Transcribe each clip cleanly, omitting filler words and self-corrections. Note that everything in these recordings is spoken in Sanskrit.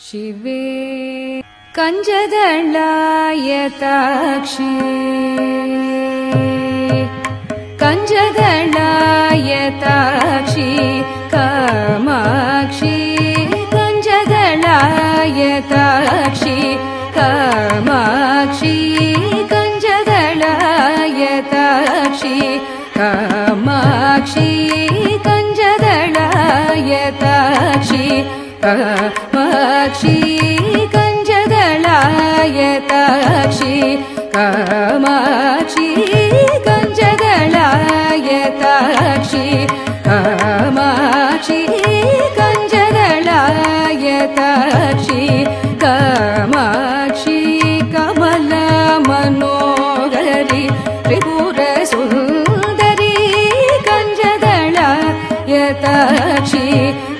शिवे कञ्जदलायताक्षी कञ्जदलायताक्षी कामाक्षी कञ्जदलायताक्षी कामाक्षी कञ्जदलायताक्षी कामाक्षी कञ्जदलायताक्षी कामाक्षी कञ्जदलायताक्षी कामाक्षी कञ्जदलायताक्षी कामाक्षी कञ्जदलायताक्षी कामाक्षी कमला मनोहरी त्रिपुरसुन्दरी कञ्जदलायताक्षी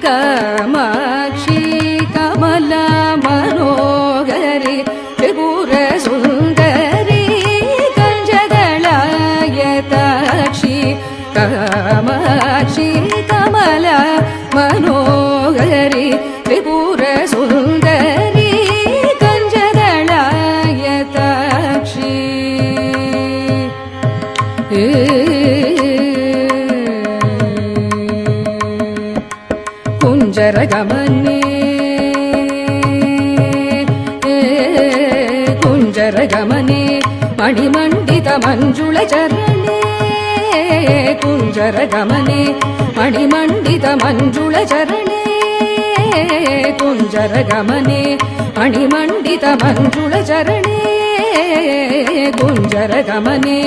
कामाक्षी कमला मनोहरी त्रिपुरसुन्दरी कञ्जदलायताक्षी कामाक्षी कमला मनोहरी त्रिपुरसुन्दरी कञ्जदलायताक्षी कुञ्जरगमने कुञ्जरगमने मणिमण्डित मञ्जुलचरणे कुञ्जरगमने मणिमण्डित मञ्जुलचरणे कुञ्जरगमने मणिमण्डित मञ्जुलचरणे कुञ्जरगमने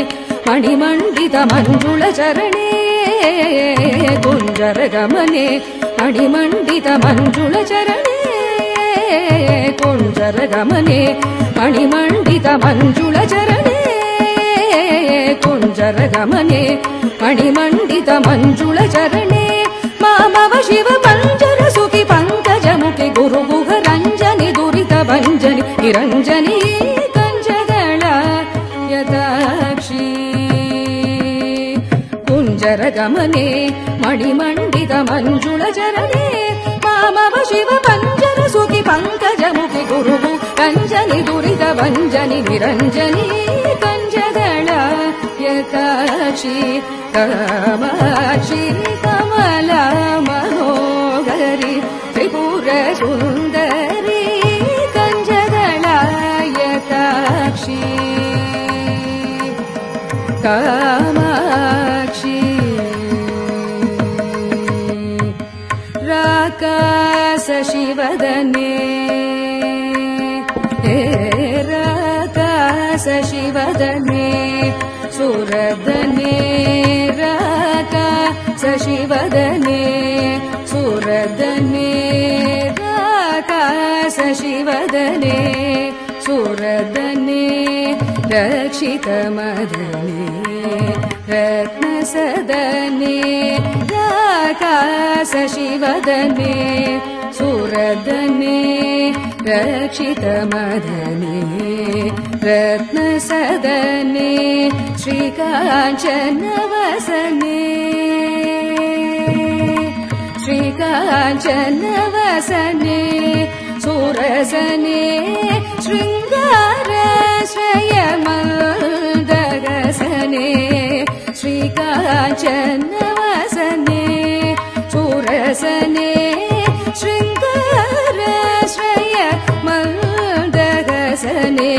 मणिमण्डित मञ्जुलचरणे कुञ्जरगमने मणिमण्डित मञ्जुलचरणे कुञ्जरगमने मणिमण्डित मञ्जुलचरणे कुञ्जरगमने मणिमण्डित मञ्जुलचरणे मामव शिव पञ्जर सुखि पङ्कजमुखि गुरुगुहरञ्जनि दुरितभञ्जनि निरञ्जनी कञ्जदलायताक्षी कुञ्जरगमने मणिमण्डित मञ्जुलचरणे मामव शिव पञ्जर सुखि पङ्कजमुखि गुरुगुहरञ्जनि दुरितभञ्जनि निरञ्जनी कञ्जदलायताक्षी कामाक्षी कमला मनोहरी त्रिपुरसुन्दरी कञ्जदलायताक्षी कामाक्षी राकाशशिवदने राकाशशिवदने सुरदने राकाशशिवदने सुरदने राकाशशिवदने सुरदने रक्षितमदने रत्नसदने राकाशशिवदने सुरदने रक्षितमदने रत्नसदने श्रीकाञ्चनवसने श्रीकाञ्चनवसने सुरसने शृङ्गाराश्रयमन्दगसने श्रीकाञ्चनवसने सुरसने शृङ्गाराश्रयमन्दगसने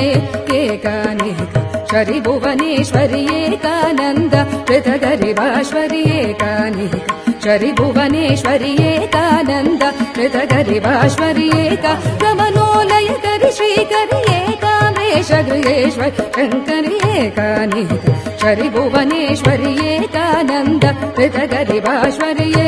एकानेक शरिभुवनेश्वरि एकानन्द पृथगरिवाश्वरि एकानेक शरिभुवनेश्वरि एकानन्द पृथगरिवाश्वरि एका गमनोलयकरि श्रीकरि एकाम्रेश गृहेश्वरि शङ्करि एकानेक शरिभुवनेश्वरि एकानन्द पृथगरिवाश्वरि